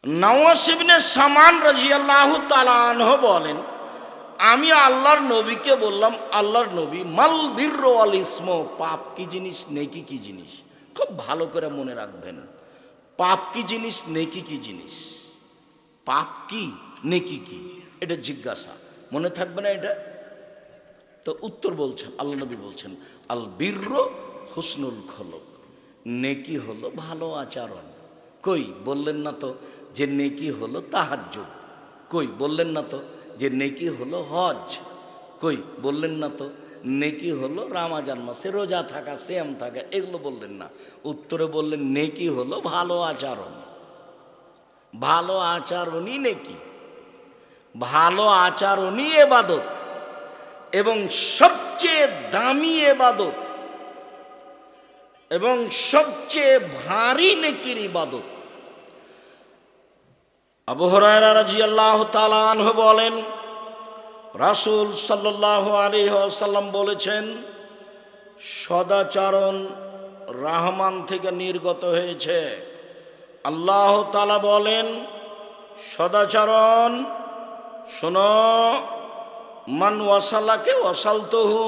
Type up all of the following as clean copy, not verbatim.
নওয়াস ইবনে সামান রাদিয়াল্লাহু তাআলা আনহু বলেন, আমি আল্লাহর নবীকে বললাম, আল্লাহর নবী, মাল বিররু ওয়াল ইসম, পাপ কি জিনিস, নেকি কি জিনিস? খুব ভালো করে মনে রাখবেন, পাপ কি জিনিস, নেকি কি জিনিস? পাপ কি, নেকি কি, এটা জিজ্ঞাসা, মনে থাকবে না এটা? তো উত্তর বলছেন, আল্লাহ নবী বলছেন, আল বিররু হুসনুল খুলুক, নেকি হলো ভালো আচরণ। কই বললেন না তো যে নেকি হলো তাহাজ্জুদ? কই বললেন না তো যে নেকি হলো হজ? কই বললেন না তো নেকি হলো রমজান মাসে রোজা থাকা, সিয়াম থাকা? এগুলো বললেন না, উত্তরে বললেন নেকি হলো ভালো আচরণ। ভালো আচরণই নেকি, ভালো আচরণই ইবাদত, এবং সবচেয়ে দামি ইবাদত এবং সবচেয়ে ভারী নেকির ইবাদত। আবু হুরায়রা রাদিয়াল্লাহু তাআলা আনহু বলেন, রাসূল সাল্লাল্লাহু আলাইহি ওয়াসাল্লাম বলেছেন, সদাচরণ রহমান থেকে নির্গত হয়েছে। আল্লাহ তাআলা বলেন, সদাচরণ শোনো, মান ওয়াসালাকে ওয়াসালতুহু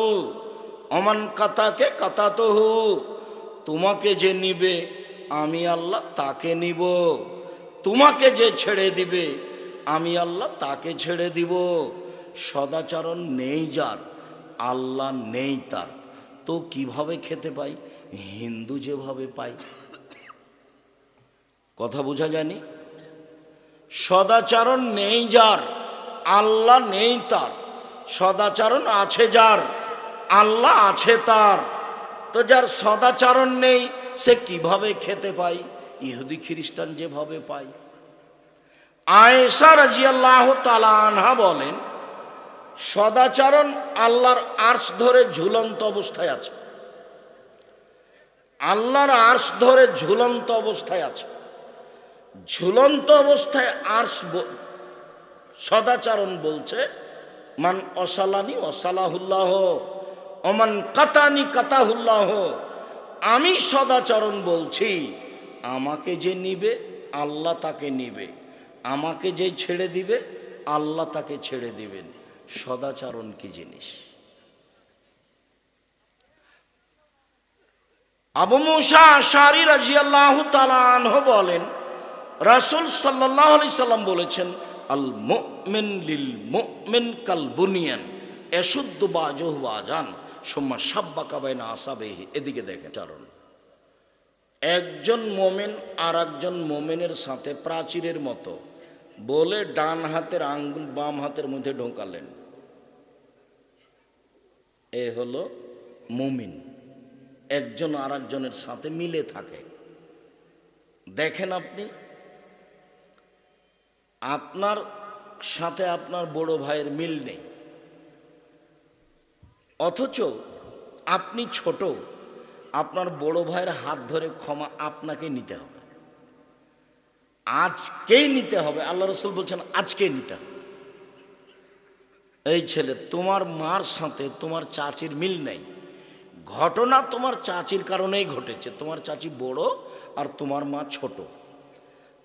ওমান কাতাকে কাতাতুহু, তোমাকে যে নিবে আমি আল্লাহ তাকে নিব, তোমাকে যে ছেড়ে দিবে আমি আল্লাহ তাকে ছেড়ে দিব। সদাচরণ নেই যার, আল্লাহ নেই তার, তো কিভাবে খেতে পাই? হিন্দু যেভাবে পাই। কথা বোঝা যায়নি? সদাচরণ নেই যার, আল্লাহ নেই তার। সদাচরণ আছে যার, আল্লাহ আছে তার। তো যার সদাচরণ নেই সে কিভাবে খেতে পায়? ইহুদি খ্রিস্টান যেভাবে পায়। আয়েশা রাদিয়াল্লাহু তাআলা আনহা বলেন, সদাচরণ আল্লাহর আরশ ধরে ঝুলন্ত অবস্থায় আছে। আল্লাহর আরশ ধরে ঝুলন্ত অবস্থায় আছে। ঝুলন্ত অবস্থায় আরশ, সদাচরণ বলছে, মান অসালানি অসালাহুল্লাহ ওমান কাতানি কাতাহুল্লাহ, আমি সদাচরণ বলছি, আমাকে যে নিবে আল্লাহ তাকে নিবে, আমাকে যে ছেড়ে দিবে আল্লাহ তাকে ছেড়ে দিবেন। সদাচরণ কি জিনিস? আবু মুসা আশআরী রাদিয়াল্লাহু তাআলা আনহু বলেন, রাসূল সাল্লাল্লাহু আলাইহি সাল্লাম বলেছেন, আল মুমিন লিল মুমিন কাল বুনিয়ান ইয়াশুদ্দু বাযুহু বাযান সুম্মা শাব্বাকা বাইনা আসাবিহি। এদিকে দেখেন, চারণ, একজন মোমেন আর একজন মোমেনের সাথে প্রাচীরের মতো বলে ডান হাতের আঙ্গুল বাম হাতের মধ্যে ঢোকালেন, এ হলো মুমিন। একজন আর একজনের সাথে মিলে থাকে। দেখেন, আপনি আপনার সাথে আপনার বড় ভাইয়ের মিল নেই, অথচ আপনি ছোট, আপনার বড় ভাইয়ের হাত ধরে ক্ষমা আপনাকে নিতে হবে, আজকেই নিতে হবে। আল্লাহ রাসূল বলছেন আজকেই নিতে হবে। এই ছেলে, তোমার মার সাথে তোমার চাচির মিল নেই, ঘটনা তোমার চাচির কারণেই ঘটেছে, তোমার চাচি বড় আর তোমার মা ছোট।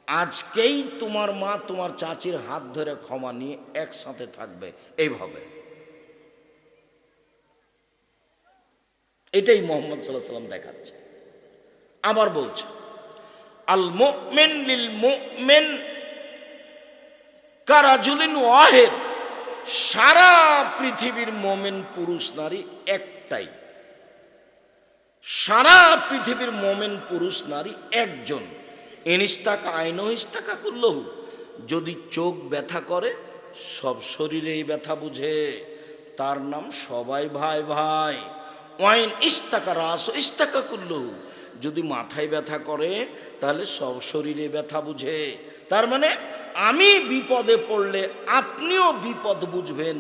আজকেই তোমার মা তোমার চাচির হাত ধরে ক্ষমা নিয়ে একসাথে থাকবে, এইভাবে। এটাই মুহাম্মদ সাল্লাল্লাহু আলাইহি সাল্লাম দেখাচ্ছে। আবার বলছে, আল মুমিন লিল মুমিন কারাজুলিন ওয়াহিদ, সারা পৃথিবীর মুমিন পুরুষ নারী একটাই। সারা পৃথিবীর মুমিন পুরুষ নারী একজন। ইনিস্তাকা আইনু ইস্তাকা কুল্লহু, যদি চোখ ব্যথা করে সব শরীরেই ব্যথা বুঝে, তার নাম সবাই ভাই ভাই। ওয়াইন ইস্তাকা রাস ইস্তাকা কুল্লহু, যদি মাথায় ব্যথা করে তাহলে সব শরীরে ব্যথা বুঝে। তার মানে আমি বিপদে পড়লে আপনিও বিপদ বুঝবেন,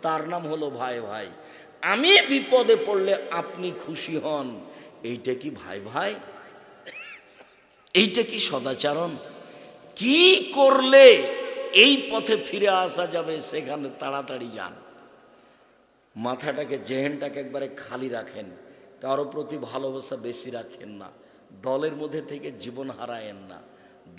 তার নাম হলো ভাই ভাই। আমি বিপদে পড়লে আপনি খুশি হন, এইটা কি ভাই ভাই? এইটা কি সদাচরণ? কি করলে এই পথে ফিরে আসা যাবে সেখানে তাড়াতাড়ি যান। মাথাটাকে, জেহেনটাকে একবারে খালি রাখেন, কারো প্রতি ভালোবাসা বেশি রাখেন না, দলের মধ্যে থেকে জীবন হারায়েন না,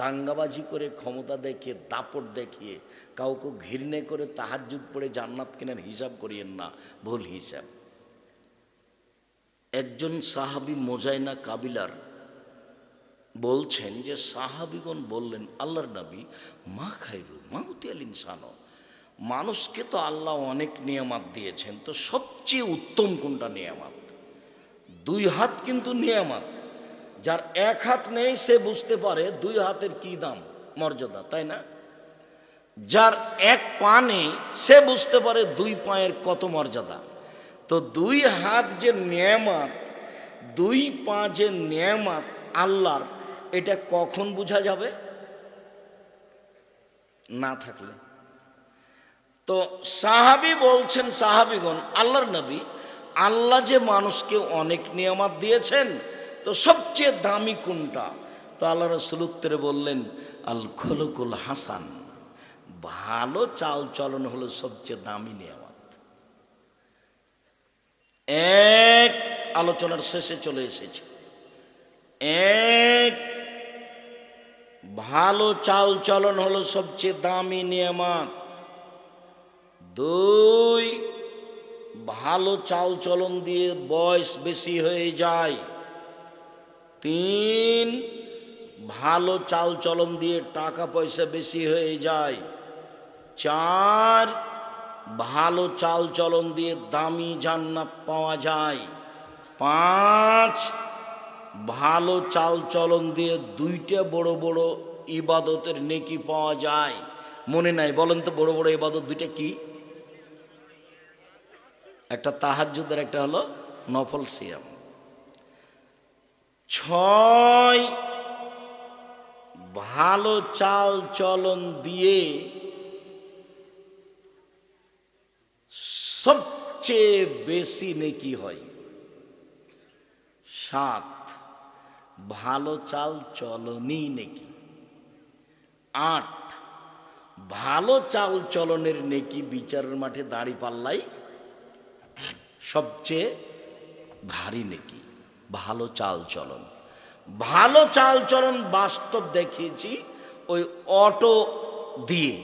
দাঙ্গাবাজি করে, ক্ষমতা দেখিয়ে, দাপট দেখিয়ে, কাউকে ঘৃণে করে তাহাজ্জুদ পড়ে জান্নাত কেনার হিসাব করিয়েন না, ভুল হিসাব। একজন সাহাবী মোজাইনা কাবিলার বলছেন যে সাহাবীগণ বললেন, আল্লাহর নবী, মা খাইরু মাউতিয়াল ইনসানো, মানুষকে তো আল্লাহ অনেক নিয়ামত দিয়েছেন, তো সবচেয়ে উত্তম কোনটা নিয়ামত? 2 হাত কিন্তু নিয়ামত। যার 1 হাত নেই সে বুঝতে পারে 2 হাতের কি দাম, মর্যাদা, তাই না? যার 1 পা নেই সে বুঝতে পারে 2 পায়ের কত মর্যাদা। তো 2 হাত যে নিয়ামত, 2 পা যে নিয়ামত আল্লাহর, এটা কখন বোঝা যাবে? না থাকলে। তো সাহাবী বলছেন, সাহাবীগণ, আল্লাহর নবী, আল্লাহ যে মানুষকে অনেক নিয়ামত দিয়েছেন, তো সবচেয়ে দামি কোনটা? তো আল্লাহ রাসূল উত্তরে বললেন, আল খুলুকুল হাসান, ভালো চাল চলন হলো সবচেয়ে দামি নিয়ামত। এক, আলোচনার শেষে চলে এসেছে। এক, ভালো চাল চলন হলো সবচেয়ে দামি নিয়ামত। 2, ভালো চাল চলন দিয়ে বয়স বেশি হয়ে যায়। 3, ভালো চাল চলন দিয়ে টাকা পয়সা বেশি হয়ে যায়। 4, ভালো চাল চলন দিয়ে দামি জান্নাত পাওয়া যায়। 5, ভালো চাল চলন দিয়ে 2টা বড় বড় ইবাদতের নেকি পাওয়া যায়। মনে নাই? বলেন তো, বড় বড় ইবাদত 2টা কি? একটা তাহাজ্জুদ আর একটা হলো নফল সিয়াম। 6, ভালো চাল চলন দিয়ে সবচেয়ে বেশি নেকি হয়। 7, ভালো চাল চলনই নেকি। 8, ভালো চাল চলনের নেকি বিচারের মাঠে দাঁড়ি পাল্লাই সবচেয়ে ভারী নেকি, ভালো চাল চলন। ভালো চাল চলন বাস্তব দেখিয়েছি। ওই অটো দিয়ে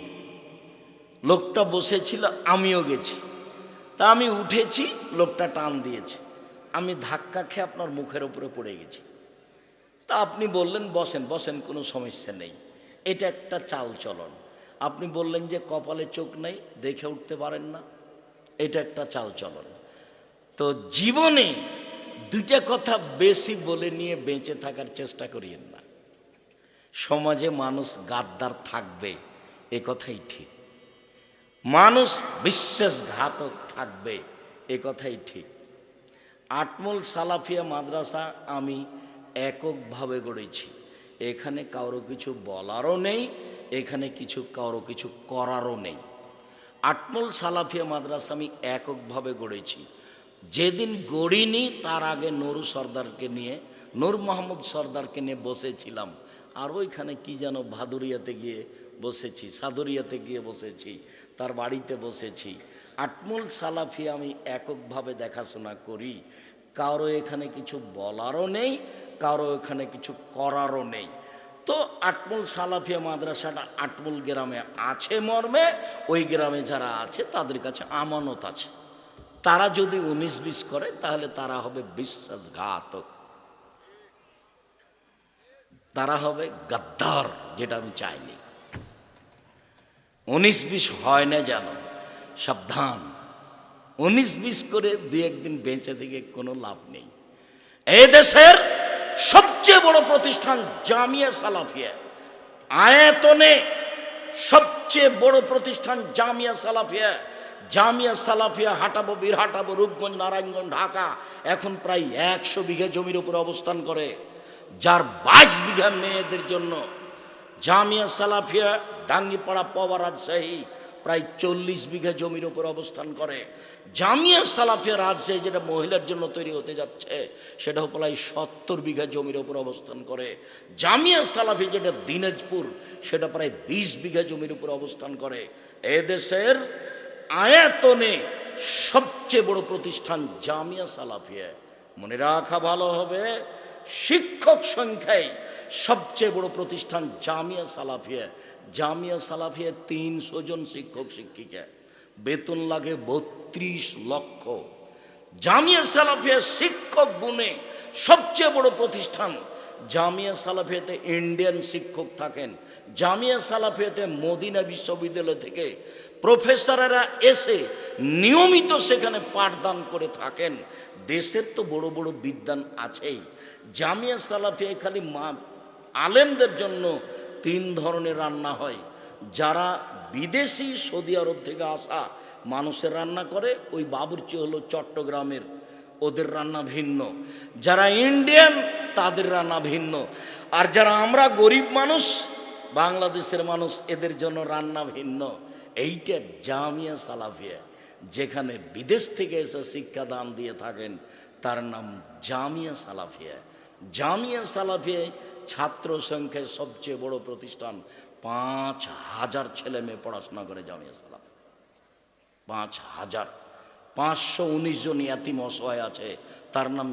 লোকটা বসেছিল, আমিও গেছি, তা আমি উঠেছি, লোকটা টান দিয়েছে, আমি ধাক্কা খেয়ে আপনার মুখের উপরে পড়ে গেছি। তা আপনি বললেন বসেন, বসেন, কোনো সমস্যা নেই। এটা একটা চাল চলন। আপনি বললেন যে কপালে চোখ নেই, দেখে উঠতে পারেন না, এটা একটা চাল চলন। তো জীবনে 2টা কথা বেশি বলে নিয়ে বেঁচে থাকার চেষ্টা করিয়েন না। সমাজে মানুষ গাদ্দার থাকবে, এ কথাই ঠিক। মানুষ বিশ্বাসঘাতক থাকবে, এ কথাই ঠিক। আটমল সালাফিয়া মাদ্রাসা আমি এককভাবে গড়েছি। এখানে কারো কিছু বলারও নেই, এখানে কারো কিছু করারও নেই। আটমল সালাফিয়া মাদ্রাসা আমি এককভাবে গড়েছি। যেদিন গড়িনি তার আগে নুরু সর্দারকে নিয়ে, নূর মোহাম্মদ সর্দারকে নিয়ে বসেছিলাম। আর ওইখানে কি যেন ভাদুরিয়াতে গিয়ে বসেছি, সাদুরিয়াতে গিয়ে বসেছি, তার বাড়িতে বসেছি। আটমল সালাফি আমি এককভাবে দেখাশোনা করি। কারো এখানে কিছু বলারও নেই, কারো এখানে কিছু করারও নেই। তো আটমল সালাফিয়া মাদ্রাসাটা আটমল গ্রামে আছে মর্মে, ওই গ্রামে যারা আছে তাদের কাছে আমানত আছে। তারা যদি 19-20 করে তাহলে তারা হবে বিশ্বাসঘাতক, তারা হবে গাদ্দার, যেটা আমি চাইনি। 19-20 হয় না জানো, সাবধান। 19-20 করে 2-1 দিন বেঁচে থেকে কোনো লাভ নেই। এই দেশের সবচেয়ে বড় প্রতিষ্ঠান জামিয়া সালাফিয়া, আয়তনে সবচেয়ে বড় প্রতিষ্ঠান জামিয়া সালাফিয়া। জামিয়া সালাফিয়া হাটাবো, বীরহাটাবো, রূপগঞ্জ, নারায়ণগঞ্জ, ঢাকা এখন প্রায় 100 বিঘা জমির উপরে অবস্থান করে, যার 22 বিঘা মেয়েদের জন্য। জামিয়া সালাফিয়া ডাঙ্গিপাড়া, পবা, রাজশাহী প্রায় 40 বিঘা জমির উপর অবস্থান করে। জামিয়া সালাফিয়া রাজশাহী যেটা মহিলার জন্য তৈরি হতে যাচ্ছে, সেটা প্রায় 70 বিঘা জমির উপর অবস্থান করে। জামিয়া সালাফি যেটা দিনাজপুর, সেটা প্রায় 20 বিঘা জমির উপর অবস্থান করে। এদেশের আয়তনে সবচেয়ে বড় প্রতিষ্ঠান জামিয়া সালাফিয়া। মনে রাখা ভালো হবে, শিক্ষক সংখ্যায় সবচেয়ে বড় প্রতিষ্ঠান জামিয়া সালাফিয়া। জামিয়া সালাফিয়া 300 জন শিক্ষক শিক্ষিকা, বেতন লাগে 32 লক্ষ। জামিয়া সালাফিয়া শিক্ষক গুণে সবচেয়ে বড় প্রতিষ্ঠান। জামিয়া সালাফিয়াতে ইন্ডিয়ান শিক্ষক থাকেন। জামিয়া সালাফিয়াতে মদিনা বিশ্ববিদ্যালয় থেকে প্রফেসরেরা এসে নিয়মিত সেখানে পাঠদান করে থাকেন। দেশের তো বড় বড় বিদ্বান আছেই। জামিয়া সালাফিয়া খালি আলেমদের জন্য 3 ধরনের রান্না হয়। যারা বিদেশি সৌদি আরব থেকে আসা মানুষের রান্না করে, ওই বাবুর্চি হলো চট্টগ্রামের, ওদের রান্না ভিন্ন। যারা ইন্ডিয়ান তাদের রান্না ভিন্ন। আর যারা আমরা গরিব মানুষ, বাংলাদেশের মানুষ, এদের জন্য রান্না ভিন্ন। এইটা জামিয়া সালাফিয়া। যেখানে বিদেশ থেকে এসে শিক্ষাদান দিয়ে থাকেন তার নাম জামিয়া সালাফিয়া। জামিয়া সালাফিয়া ছাত্র সংখ্যায় সবচেয়ে বড় প্রতিষ্ঠান। 5000 ছেলে মেয়ে পড়াশোনা করে জামিয়া সালাফিয়া। 5000। 519 জন ইয়াতিম অসহায় আছে, তার নাম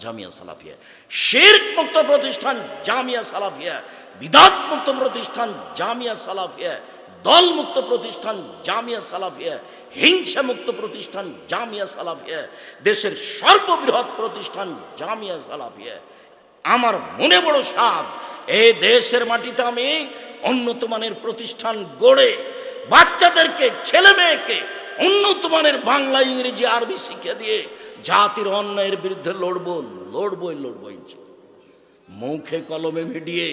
জামিয়া সালাফিয়া। শিরক মুক্ত প্রতিষ্ঠান জামিয়া সালাফিয়া। বিদআত মুক্ত প্রতিষ্ঠান জামিয়া সালাফিয়া। দল মুক্ত প্রতিষ্ঠান জামিয়া সালাফিয়া। হিংসা মুক্ত প্রতিষ্ঠান জামিয়া সালাফিয়া। দেশের সর্ববৃহৎ প্রতিষ্ঠান জামিয়া সালাফিয়া। আমার মনে বড় সাধ, এই দেশের মাটিতে আমি উন্নত মানের প্রতিষ্ঠান গড়ে বাচ্চাদেরকে, ছেলে মেয়েকে উন্নত মানের বাংলা, ইংরেজি, আরবি শিক্ষা দিয়ে জাতির অন্যায়ের বিরুদ্ধে লড়বই। মুখে কলমে মিডিয়ে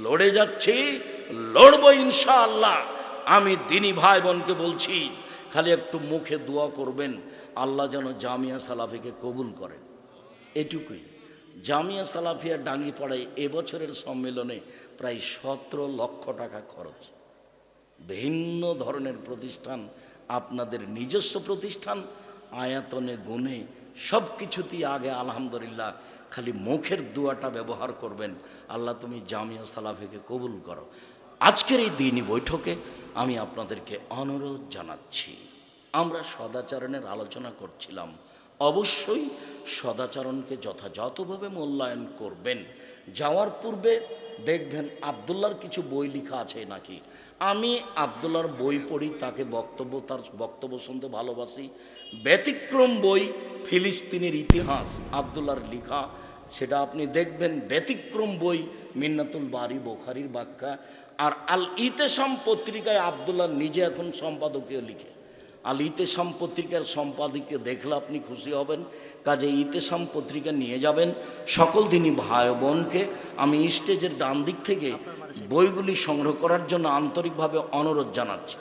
লড়ে যাচ্ছি, লড়বো ইনশাআল্লাহ। আমি দিনী ভাই বোনকে বলছি, খালি একটু মুখে দোয়া করবেন, আল্লাহ যেন জামিয়া সালাফিকে কবুল করেন, এটুকুই। জামিয়া সালাফিয়া ডাঙ্গিপাড়ায় এবছরের সম্মেলনে প্রায় 17 লক্ষ টাকা খরচ। ভিন্ন ধরনের প্রতিষ্ঠান, আপনাদের নিজস্ব প্রতিষ্ঠান, আয়াতনে গুণে সব কিছুতেই আগে আলহামদুলিল্লাহ। খালি মুখের দোয়াটা ব্যবহার করবেন, আল্লাহ তুমি জামিয়া সালাফিকে কবুল করো। আজকের এই দিনই বৈঠকে আমি আপনাদেরকে অনুরোধ জানাচ্ছি, আমরা সদাচরণের আলোচনা করছিলাম। অবশ্যই সদাচরণকে যথাযথভাবে মূল্যায়ন করবেন। যাওয়ার পূর্বে দেখবেন আবদুল্লাহর কিছু বই লেখা আছে নাকি। আমি আবদুল্লাহর বই পড়ি, তাকে তার বক্তব্য শুনতে ভালোবাসি। ব্যতিক্রম বই ফিলিস্তিনের ইতিহাস আবদুল্লাহর লেখা, সেটা আপনি দেখবেন। ব্যতিক্রম বই মিন্নাতুল বারি বুখারীর ব্যাখ্যা। আর আল ইতেসাম পত্রিকায় আবদুল্লাহ নিজে এখন সম্পাদকীয় লিখে। আল ইতেসাম পত্রিকার সম্পাদকীয় দেখলে আপনি খুশি হবেন। কাজে ইতেসাম পত্রিকা নিয়ে যাবেন। সকল দিনই ভাই বোনকে আমি স্টেজের ডান দিক থেকে বইগুলি সংগ্রহ করার জন্য আন্তরিকভাবে অনুরোধ জানাচ্ছি।